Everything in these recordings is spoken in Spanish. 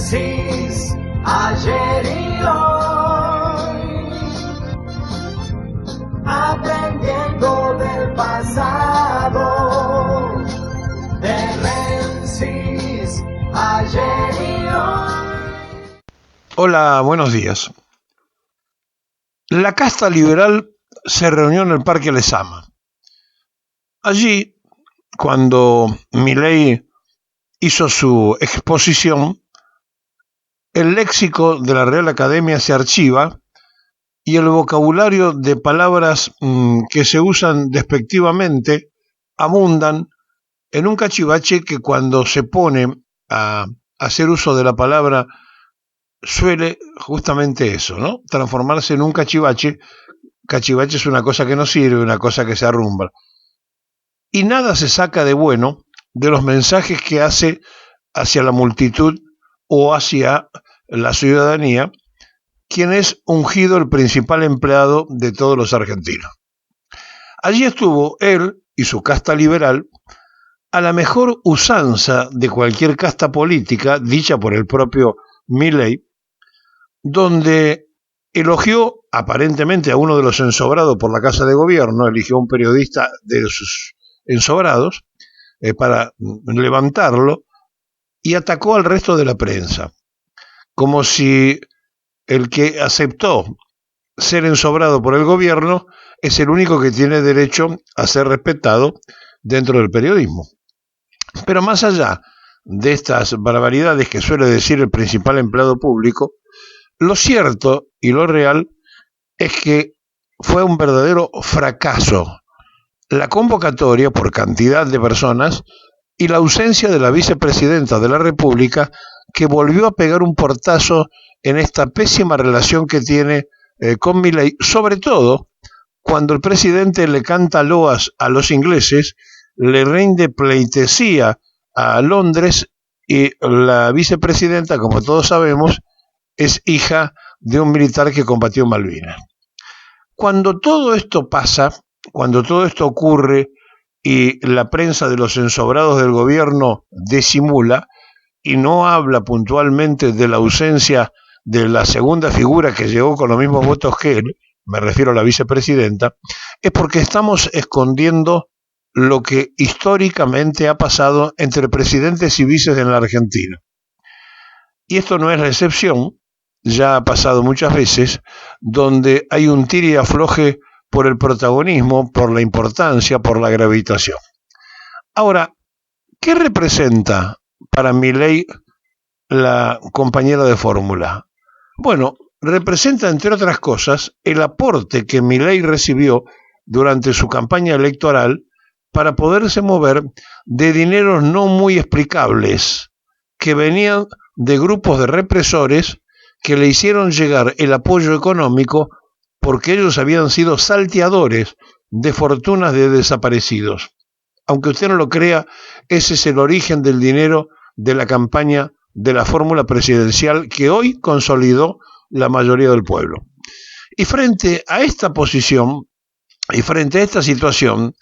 Génesis, ayer y hoy, aprendiendo del pasado. Génesis, ayer y hoy. Hola, buenos días. La casta liberal se reunió en el Parque Lezama. Allí, cuando Milei hizo su exposición, el léxico de la Real Academia se archiva y el vocabulario de palabras que se usan despectivamente abundan en un cachivache que cuando se pone a hacer uso de la palabra suele justamente eso, ¿no? Transformarse en un cachivache. Cachivache es una cosa que no sirve, una cosa que se arrumba. Y nada se saca de bueno de los mensajes que hace hacia la multitud o hacia la ciudadanía, quien es ungido el principal empleado de todos los argentinos. Allí estuvo él y su casta liberal a la mejor usanza de cualquier casta política, dicha por el propio Milei, donde elogió aparentemente a uno de los ensobrados por la Casa de Gobierno, eligió a un periodista de sus ensobrados para levantarlo y atacó al resto de la prensa, como si el que aceptó ser ensobrado por el gobierno es el único que tiene derecho a ser respetado dentro del periodismo. Pero más allá de estas barbaridades que suele decir el principal empleado público, lo cierto y lo real es que fue un verdadero fracaso la convocatoria por cantidad de personas y la ausencia de la vicepresidenta de la República, que volvió a pegar un portazo en esta pésima relación que tiene con Milei, sobre todo cuando el presidente le canta loas a los ingleses, le rinde pleitesía a Londres y la vicepresidenta, como todos sabemos, es hija de un militar que combatió en Malvinas. Cuando todo esto pasa, cuando todo esto ocurre y la prensa de los ensobrados del gobierno disimula y no habla puntualmente de la ausencia de la segunda figura que llegó con los mismos votos que él, me refiero a la vicepresidenta, es porque estamos escondiendo lo que históricamente ha pasado entre presidentes y vices en la Argentina. Y esto no es la excepción, ya ha pasado muchas veces, donde hay un tire y afloje por el protagonismo, por la importancia, por la gravitación. Ahora, ¿qué representa para Milei la compañera de fórmula? Bueno, representa, entre otras cosas, el aporte que Milei recibió durante su campaña electoral para poderse mover de dineros no muy explicables que venían de grupos de represores que le hicieron llegar el apoyo económico porque ellos habían sido salteadores de fortunas de desaparecidos. Aunque usted no lo crea, ese es el origen del dinero de la campaña de la fórmula presidencial que hoy consolidó la mayoría del pueblo. Y frente a esta posición, y frente a esta situación,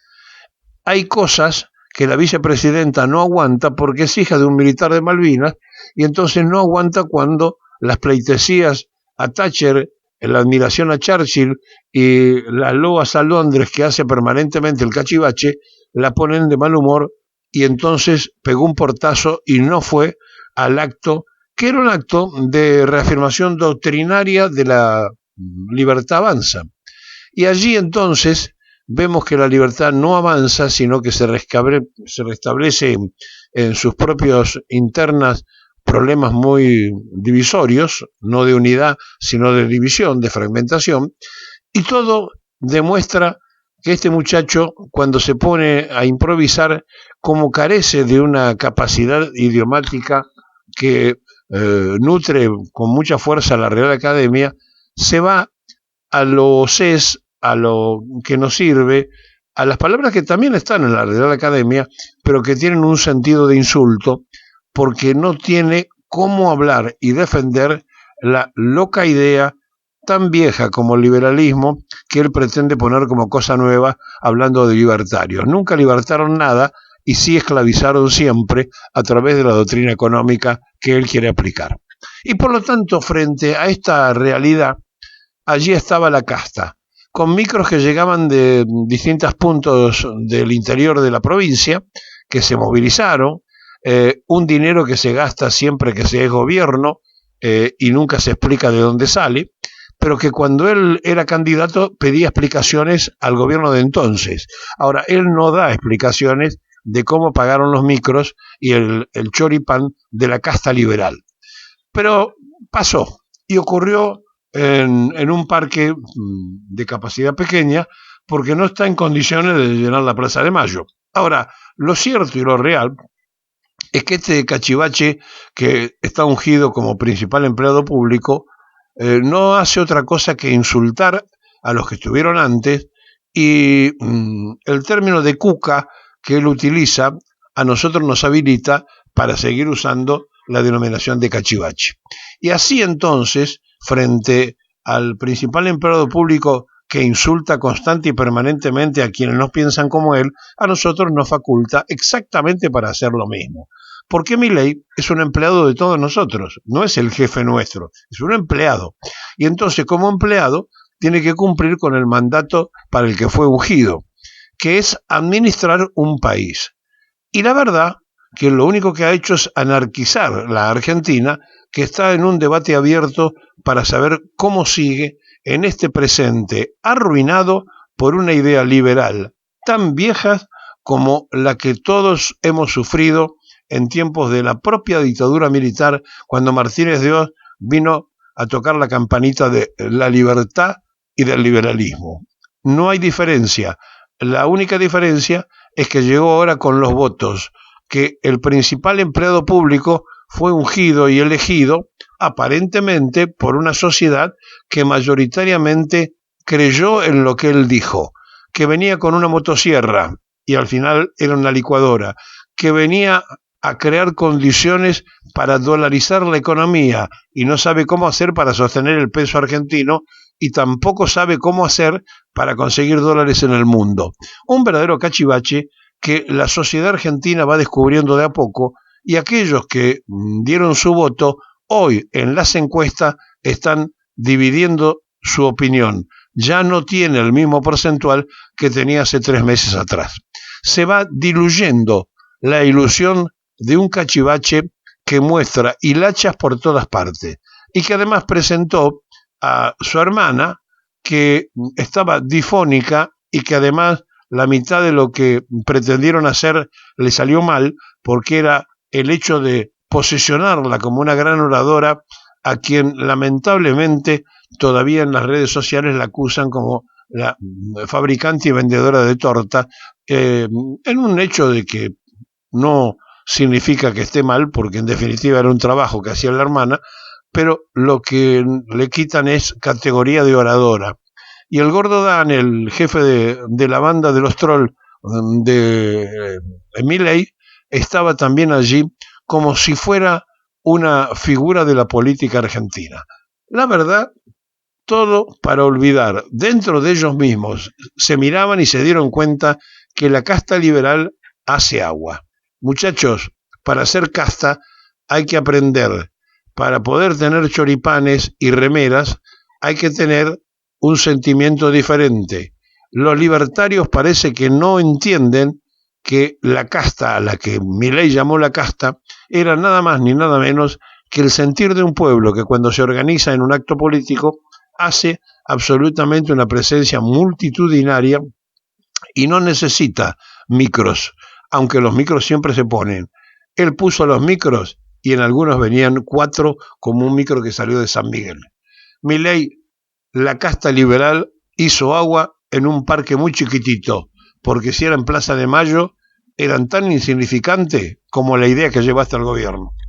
hay cosas que la vicepresidenta no aguanta porque es hija de un militar de Malvinas y entonces no aguanta cuando las pleitesías a Thatcher, la admiración a Churchill y las loas a Londres que hace permanentemente el cachivache, la ponen de mal humor y entonces pegó un portazo y no fue al acto, que era un acto de reafirmación doctrinaria de la libertad avanza. Y allí entonces vemos que la libertad no avanza, sino que se restablece en sus propios internas problemas muy divisorios, no de unidad, sino de división, de fragmentación, y todo demuestra que este muchacho, cuando se pone a improvisar, como carece de una capacidad idiomática que nutre con mucha fuerza la Real Academia, se va a lo CES, a lo que nos sirve, a las palabras que también están en la Real Academia, pero que tienen un sentido de insulto, porque no tiene cómo hablar y defender la loca idea tan vieja como el liberalismo que él pretende poner como cosa nueva hablando de libertarios. Nunca libertaron nada y sí esclavizaron siempre a través de la doctrina económica que él quiere aplicar. Y por lo tanto, frente a esta realidad, allí estaba la casta, con micros que llegaban de distintos puntos del interior de la provincia, que se movilizaron, un dinero que se gasta siempre que se es gobierno y nunca se explica de dónde sale, pero que cuando él era candidato pedía explicaciones al gobierno de entonces. Ahora, él no da explicaciones de cómo pagaron los micros y el choripán de la casta liberal. Pero pasó y ocurrió en un parque de capacidad pequeña porque no está en condiciones de llenar la Plaza de Mayo. Ahora, lo cierto y lo real es que este cachivache que está ungido como principal empleado público no hace otra cosa que insultar a los que estuvieron antes y el término de cuca que él utiliza a nosotros nos habilita para seguir usando la denominación de cachivache. Y así entonces, frente al principal empleado público que insulta constante y permanentemente a quienes no piensan como él, a nosotros nos faculta exactamente para hacer lo mismo. Porque Milei es un empleado de todos nosotros, no es el jefe nuestro, es un empleado. Y entonces, como empleado, tiene que cumplir con el mandato para el que fue ungido, que es administrar un país. Y la verdad que lo único que ha hecho es anarquizar la Argentina, que está en un debate abierto para saber cómo sigue en este presente arruinado por una idea liberal tan vieja como la que todos hemos sufrido en tiempos de la propia dictadura militar, cuando Martínez de Oz vino a tocar la campanita de la libertad y del liberalismo. No hay diferencia. La única diferencia es que llegó ahora con los votos, que el principal empleado público fue ungido y elegido aparentemente por una sociedad que mayoritariamente creyó en lo que él dijo, que venía con una motosierra y al final era una licuadora, que venía a crear condiciones para dolarizar la economía y no sabe cómo hacer para sostener el peso argentino y tampoco sabe cómo hacer para conseguir dólares en el mundo. Un verdadero cachivache que la sociedad argentina va descubriendo de a poco y aquellos que dieron su voto hoy en las encuestas están dividiendo su opinión. Ya no tiene el mismo porcentual que tenía hace 3 meses atrás. Se va diluyendo la ilusión de un cachivache que muestra hilachas por todas partes y que además presentó a su hermana que estaba difónica y que además la mitad de lo que pretendieron hacer le salió mal porque era el hecho de posicionarla como una gran oradora a quien lamentablemente todavía en las redes sociales la acusan como la fabricante y vendedora de torta, en un hecho de que no significa que esté mal, porque en definitiva era un trabajo que hacía la hermana, pero lo que le quitan es categoría de oradora. Y el Gordo Dan, el jefe de la banda de los trolls de Milei, estaba también allí como si fuera una figura de la política argentina. La verdad, todo para olvidar. Dentro de ellos mismos se miraban y se dieron cuenta que la casta liberal hace agua. Muchachos, para ser casta hay que aprender. Para poder tener choripanes y remeras hay que tener un sentimiento diferente. Los libertarios parece que no entienden que la casta, a la que Milei llamó la casta, era nada más ni nada menos que el sentir de un pueblo que cuando se organiza en un acto político hace absolutamente una presencia multitudinaria y no necesita micros, aunque los micros siempre se ponen. Él puso los micros y en algunos venían 4 como un micro que salió de San Miguel. Milei, la casta liberal, hizo agua en un parque muy chiquitito, porque si era en Plaza de Mayo, eran tan insignificantes como la idea que llevaste al gobierno.